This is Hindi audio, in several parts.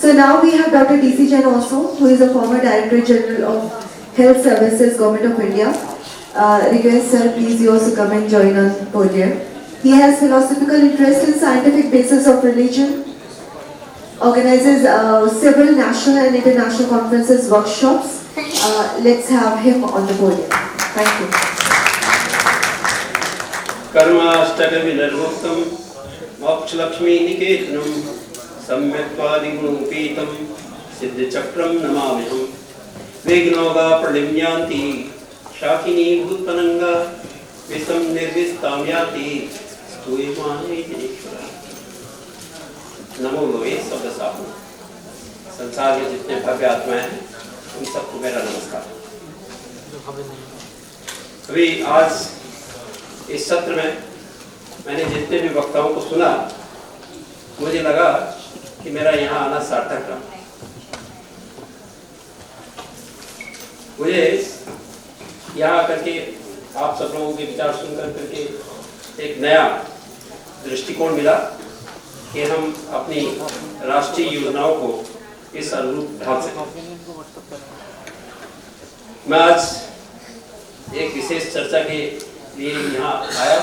So now we have Dr. DC Jain also, who is a former Director General of Health Services, Government of India. Request sir, please you also come and join on podium. He has philosophical interest in scientific basis of religion, organizes several national and international conferences, workshops. Let's have him on the podium. Thank you. कर्माष्टकविनर्वोक्तं मोक्षलक्ष्मीनिकेतनं सम्यक्त्वादिगुणोपेतं सिद्धचक्रं नमाम्यहं विघ्नौघा प्रलिम्यांति Shakini भूतपनंगा विषम निर्विस्तां याति स्तूयमाने जनेश्वरा। नमो लोये शब्द साहू। संसार के जितने भव्य आत्माएं हैं उन सबको मेरा नमस्कार। अभी आज इस सत्र में मैंने जितने भी वक्ताओं को सुना, मुझे लगा कि मेरा यहाँ आना सार्थक रहा। मुझे यहाँ आकर के आप सब लोगों के विचार सुनकर करके एक नया दृष्टिकोण मिला कि हम अपनी राष्ट्रीय योजनाओं को इस अनुरूप ढाल सकें। मैं आज एक विशेष चर्चा के लिए यहाँ आया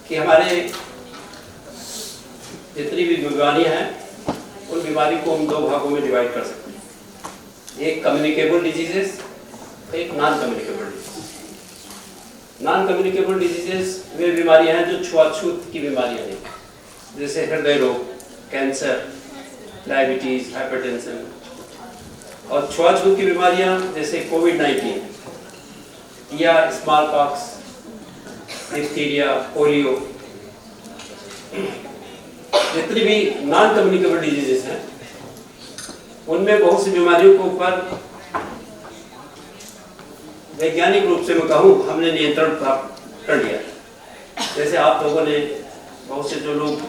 कि हमारे जितनी भी बीमारियाँ हैं उन बीमारी को हम दो भागों में डिवाइड कर सकते हैं। एक कम्युनिकेबल डिजीजेस, एक non communicable disease. Non communicable diseases वे बीमारियाँ हैं जो छुआछूत की बीमारियाँ हैं, जैसे हृदय रोग, कैंसर, डायबिटीज, हाइपरटेंशन। और छुआछूत की बीमारियाँ जैसे कोविड-19 या स्मॉल पॉक्स, डिप्थीरिया, पोलियो। जितनी भी नॉन कम्युनिकेबल डिजीजेस हैं उनमें बहुत सी बीमारियों के ऊपर वैज्ञानिक रूप से मैं कहूँ हमने नियंत्रण प्राप्त कर लिया। जैसे आप लोगों ने बहुत से जो लोग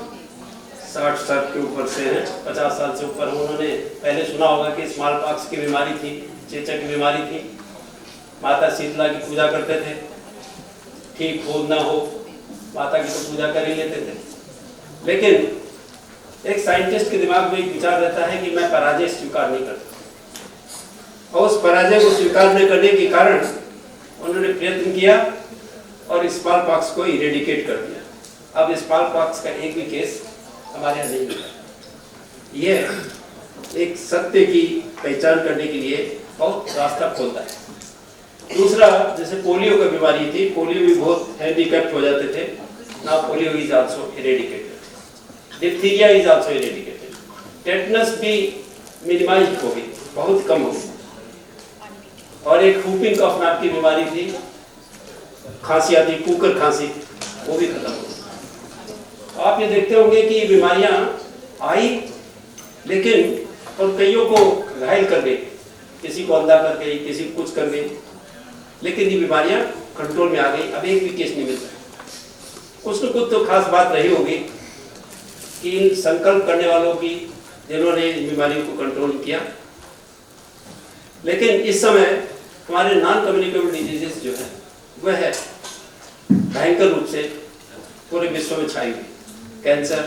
60 साल के ऊपर से हैं, 50 साल से ऊपर, उन्होंने पहले सुना होगा कि स्मॉल पॉक्स की बीमारी थी, चेचक की बीमारी थी। माता शीतला की पूजा करते थे, ठीक हो ना हो माता की तो पूजा कर ही लेते थे। लेकिन एक साइंटिस्ट के दिमाग में एक विचार रहता है कि मैं पराजय स्वीकार नहीं करता, और उस पराजय को स्वीकार न करने के कारण उन्होंने प्रयत्न किया और स्मॉल पॉक्स को इरेडिकेट कर दिया। अब स्मॉल पॉक्स का एक भी केस हमारे यहाँ नहीं मिला। यह एक सत्य की पहचान करने के लिए बहुत रास्ता खोलता है। दूसरा, जैसे पोलियो की बीमारी थी, पोलियो भी बहुत हैंडीकैप्ट हो जाते थे ना, polio is also eradicated. Diphtheria is also eradicated. Tetanus भी मिनिमाइज हो गई, बहुत कम हो गई। और एक whooping cough नाम की बीमारी थी, खांसी आती, कुकर खांसी, वो भी खत्म हो गई। आप ये देखते होंगे कि ये बीमारियां आई लेकिन और कईयों को घायल कर गई, किसी को अंधा कर गई, किसी को कुछ कर गई, लेकिन ये बीमारियां कंट्रोल में आ गई। अब एक भी केस नहीं मिलता। कुछ न कुछ तो खास बात रही होगी कि इन संकल्प करने वालों की, जिन्होंने इन बीमारियों को कंट्रोल किया। लेकिन इस समय हमारे नॉन कम्युनिकेबल डिजीजेस जो है वह है भयंकर रूप से पूरे विश्व में छाई हुई। Cancer,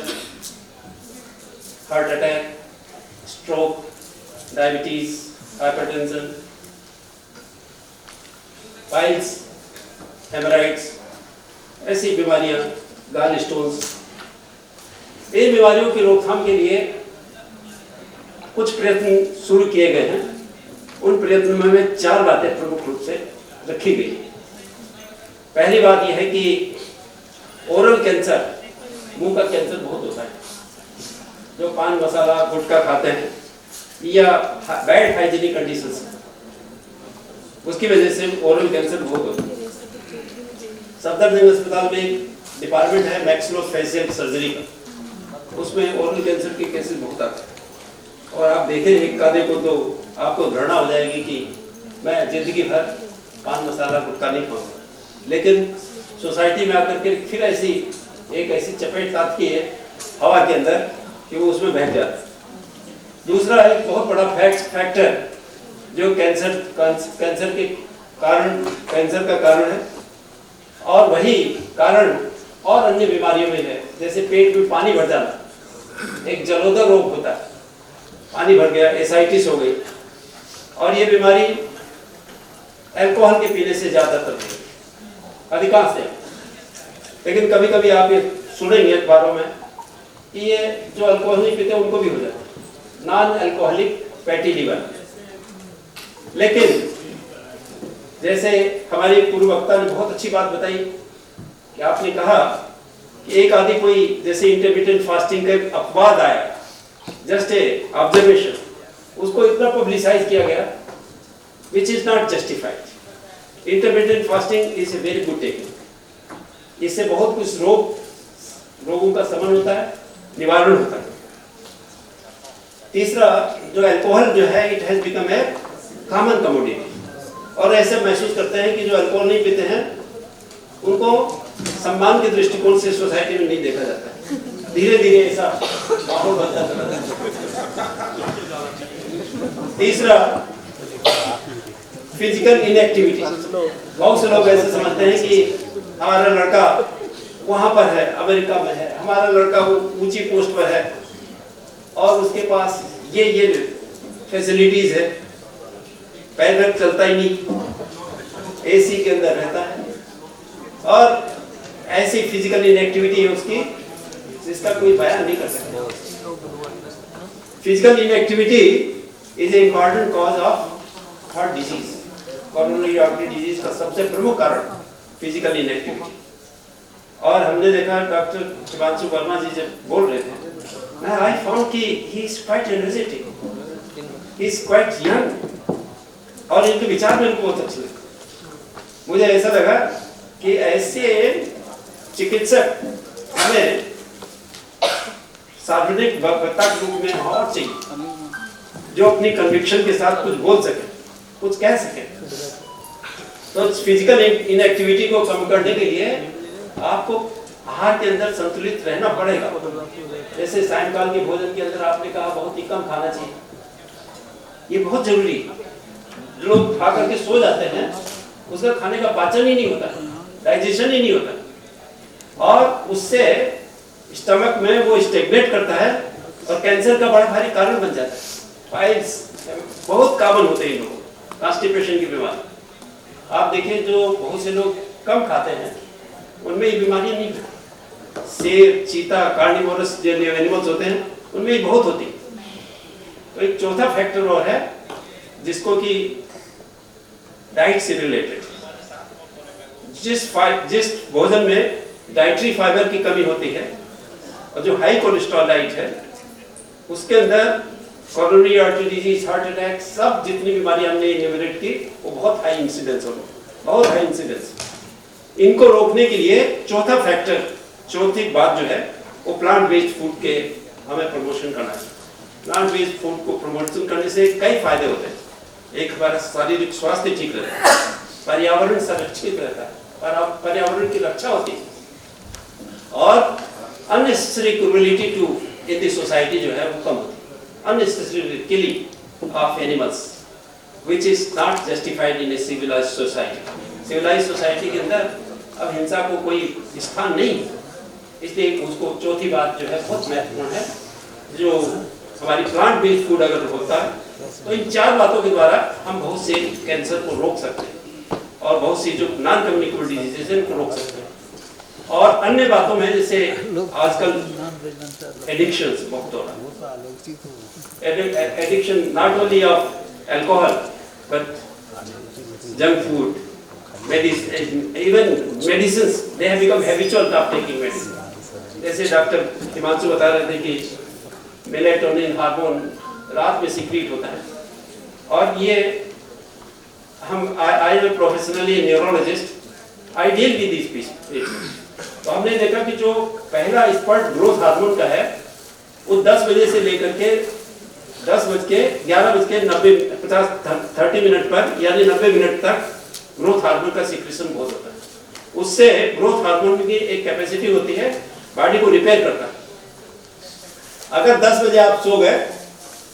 heart attack, stroke, diabetes, hypertension, piles, haemorrhoids, ऐसी बीमारियां, गॉल स्टोन्स। इन बीमारियों की रोकथाम के लिए कुछ प्रयत्न शुरू किए गए हैं। उन प्रयत्नों में 4 बातें प्रमुख रूप से रखी गई। पहली बात यह है कि ओरल कैंसर, मुंह का कैंसर बहुत होता है। जो पान मसाला गुटखा खाते हैं या बैड हाइजीनिक कंडीशंस, उसकी वजह से ओरल कैंसर बहुत होता है। सफदरजंग अस्पताल में एक डिपार्टमेंट है मैक्सिलोफेशियल सर्जरी का, उसमें ओरल कैंसर के केसेस बहुत आते हैं। और आप देखें एक आधे को तो आपको घृणा हो जाएगी कि मैं जिंदगी भर पान मसाला गुटखा नहीं खाऊंगा। लेकिन सोसाइटी में आकर के फिर एक ऐसी चपेट आती है हवा के अंदर कि वो उसमें बह जाता है। दूसरा एक बहुत बड़ा फैक्टर जो कैंसर के कारण, कैंसर का कारण है, और वही कारण और अन्य बीमारियों में है। जैसे पेट में पानी भर जाना, एक जलोदर रोग होता है, पानी भर गया, एसाइटिस हो गई। और ये बीमारी अल्कोहल के पीने से ज़्यादातर है, अधिकांश है। लेकिन कभी कभी आप ये सुनेंगे अखबारों में कि ये जो अल्कोहल नहीं पीते उनको भी हो जाता है, नॉन अल्कोहलिक फैटी लिवर। लेकिन जैसे हमारे पूर्व वक्ता ने बहुत अच्छी बात बताई कि आपने कहा कि एक आदि कोई जैसे इंटरमिटेंट फास्टिंग का अपवाद आया, जस्ट ए ऑब्जर्वेशन, उसको इतना पब्लिसाइज किया गया which is not justified. Intermittent fasting is a very good technique, इससे बहुत कुछ रोगों का शमन होता है, निवारण होता है। तीसरा, जो अल्कोहल जो है it has become a common commodity, और ऐसे महसूस करते हैं कि जो अल्कोहल नहीं पीते हैं उनको सम्मान के दृष्टिकोण से सोसाइटी में नहीं देखा जाता है। धीरे धीरे ऐसा माहौल बनता चला जाता है। तीसरा, फिजिकल इनएक्टिविटी। बहुत से लोग ऐसे समझते हैं कि हमारा लड़का वहां पर है, अमेरिका में है, हमारा लड़का वो ऊंची पोस्ट पर है और उसके पास ये फैसिलिटीज है, पैदल चलता ही नहीं, एसी के अंदर रहता है, और ऐसी फिजिकल इनएक्टिविटी है उसकी जिसका कोई बयान नहीं कर सकता। Physical inactivity is a important cause of heart disease, coronary artery disease का सबसे प्रमुख कारण फिजिकल इनएक्टिविटी। और हमने देखा डॉक्टर शिवांशु वर्मा जी जब बोल रहे थे, आई फाउंड कि he is quite energetic, he is quite young, और इनके विचार मेरे को बहुत अच्छे लगे। मुझे ऐसा लगा कि ऐसे चिकित्सक हमें सार्वजनिक वक्ता के रूप में और चाहिए, जो अपनी कन्विक्शन के साथ कुछ बोल सके, कुछ कह सके। तो फिजिकल इनएक्टिविटी को कम करने के लिए आपको आहार के अंदर संतुलित रहना पड़ेगा। जैसे सायंकाल के भोजन के अंदर आपने कहा बहुत ही कम खाना चाहिए, ये बहुत जरूरी है। लोग खा करके सो जाते हैं, उसका खाने का पाचन ही नहीं होता, डाइजेशन ही नहीं होता, और उससे स्टमक में वो स्टेगनेट करता है और कैंसर का बड़ा भारी कारण बन जाता है। फाइल्स बहुत कॉमन होते हैं इन लोगों को, कॉन्स्टिपेशन की बीमारी। आप देखिए जो बहुत से लोग कम खाते हैं उनमें ये बीमारियां नहीं होती। शेर, चीता, कार्निवोरस जो एनिमल्स होते हैं उनमें ये बहुत होती है। तो एक चौथा फैक्टर और है जिसको कि डाइट से रिलेटेड, जिस भोजन में डाइटरी फाइबर की कमी होती है और जो हाई कोलेस्ट्रॉल डाइट है उसके अंदर coronary artery disease, heart attack, सब जितनी बीमारियां हमने इन्यूमरेट की वो बहुत हाई इंसिडेंस हो, बहुत हाई इंसिडेंस। इनको रोकने के लिए चौथा फैक्टर, चौथी बात जो है वो प्लांट बेस्ड फूड के हमें प्रमोशन करना है। प्लांट बेस्ड फूड को प्रमोशन करने से कई फायदे होते हैं। एक, हमारा शारीरिक स्वास्थ्य ठीक रहता है, पर्यावरण संरक्षित रहता है, पर्यावरण की रक्षा होती है, और unnecessary cruelty to in the society जो है वो कम होती है। Unnecessary killing of animals which is not justified in a civilised society. Civilised society के अंदर अब हिंसा को कोई स्थान नहीं है, इसलिए उसको चौथी बात जो है बहुत महत्वपूर्ण है। जो हमारी प्लांट बेस्ड फूड अगर होता है तो इन चार बातों के द्वारा हम बहुत से कैंसर को रोक सकते हैं और बहुत सी जो नॉन कम्युनिकेबल डिजीजेस हैं उनको रोक सकते हैं। और अन्य बातों में जैसे आजकल एडिक्शंस बहुत हो रहा है, addiction not only of alcohol but junk food, even medicines, they have become habitual of taking medicine। जैसे डॉक्टर हिमांशु बता रहे थे कि मेलेटोनिन हार्मोन रात में सीक्रेट होता है, और ये हम I am professionally neurologist, I deal with this patient. तो हमने देखा कि जो पहला स्पर्ट ग्रोथ हार्मोन का है वो 10 बजे से लेकर के 11:90 मिनट पर यानी 90 मिनट तक ग्रोथ हार्मोन का सिक्रेशन बहुत होता है। उससे ग्रोथ हार्मोन की एक कैपेसिटी होती है बॉडी को रिपेयर करता है। अगर 10 बजे आप सो गए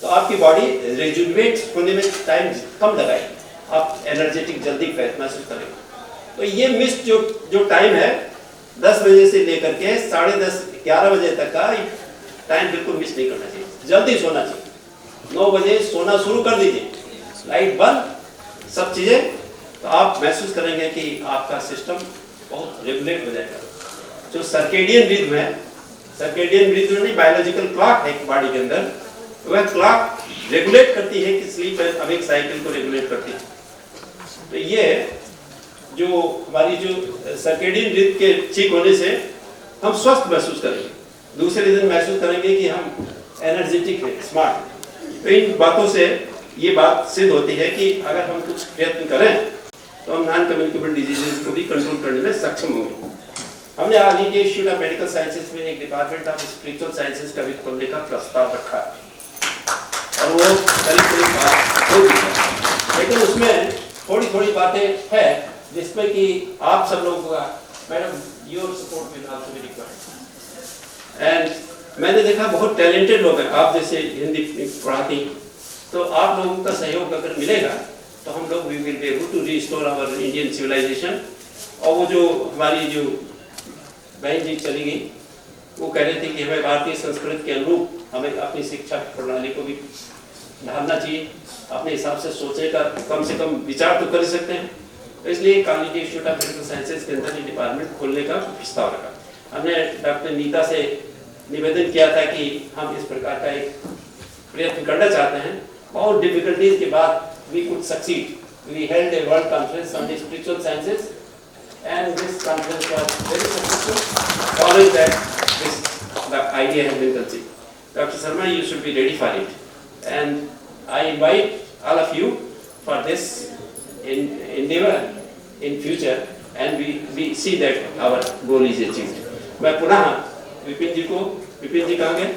तो आपकी बॉडी रिजुविनेट होने में टाइम कम लगाएगी, आप एनर्जेटिक जल्दी महसूस करेंगे। तो ये मिस जो टाइम है 10 बजे से लेकर के 10:30 11 बजे तक का टाइम बिल्कुल मिस नहीं करना चाहिए, जल्दी सोना चाहिए। 9 बजे सोना शुरू कर दीजिए, लाइट बंद, सब चीज़ें, तो आप महसूस करेंगे कि आपका सिस्टम बहुत रेगुलेट हो जाएगा। जो सर्केडियन रिदम है, सर्केडियन रिदम नहीं, बायोलॉजिकल क्लॉक है बॉडी के अंदर, वह क्लॉक रेगुलेट करती है कि स्लीप एंड अवेक साइकिल को रेगुलेट करती है। तो ये जो हमारी जो सर्केडियन रिदम के ठीक होने से हम स्वस्थ महसूस करेंगे, दूसरे दिन महसूस करेंगे कि हम एनर्जेटिक हैं, स्मार्ट। तो इन बातों से ये बात सिद्ध होती है कि अगर हम कुछ प्रयत्न करें तो हम नॉन कम्युनिकेबल डिजीजेस को भी कंट्रोल करने में सक्षम होंगे। हमने आज ही के इंस्टीट्यूट ऑफ मेडिकल साइंसेज में एक डिपार्टमेंट ऑफ स्पिरिचुअल साइंसेज का भी खोलने का प्रस्ताव रखा है और वो करीब बात हो गई है, लेकिन उसमें थोड़ी थोड़ी बातें हैं जिसमें कि आप सब लोगों का, madam, your support will also be required. And मैंने देखा बहुत टैलेंटेड लोग हैं, आप जैसे हिंदी पढ़ाती, तो आप लोगों का सहयोग अगर मिलेगा तो हम लोग we will be able to restore our Indian civilisation. और वो जो हमारी जो बहन जी चली गई, वो कह रहे थे कि हमें भारतीय संस्कृति के अनुरूप हमें अपनी शिक्षा प्रणाली को भी ढालना चाहिए, अपने हिसाब से सोचने का कम से कम विचार तो कर सकते हैं। तो इसलिए college institute of medical sciences के अंदर ये डिपार्टमेंट खोलने का प्रस्ताव रखा। हमने डॉक्टर नीता से निवेदन किया था कि हम इस प्रकार का एक प्रयत्न करना चाहते हैं। बहुत डिफिकल्टीज के बाद we could succeed. We held a world conference on the spiritual sciences, and this conference was very successful. Following that, the idea has been conceived. Dr. Sharma, you should be ready for it, and I invite all of you for this endeavor in future, and we see that our goal is achieved. मैं पुनः विपिन जी को, विपिन जी कहाँ गए?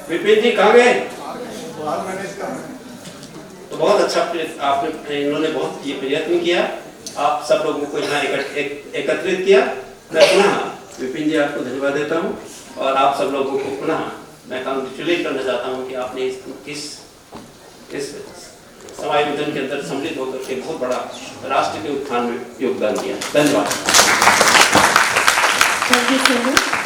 विपिन जी कहाँ गए? तो बहुत अच्छा आपने, इन्होंने बहुत ये प्रयत्न किया, आप सब लोगों को यहाँ एकत्रित किया। मैं पुनः विपिन जी आपको धन्यवाद देता हूँ और आप सब लोगों को पुनः मैं कांग्रेचुलेट करना चाहता हूँ कि आपने इस समायोजन के अंदर सम्मिलित होकर के बहुत बड़ा राष्ट्र के उत्थान में योगदान दिया। धन्यवाद। Thank you so much.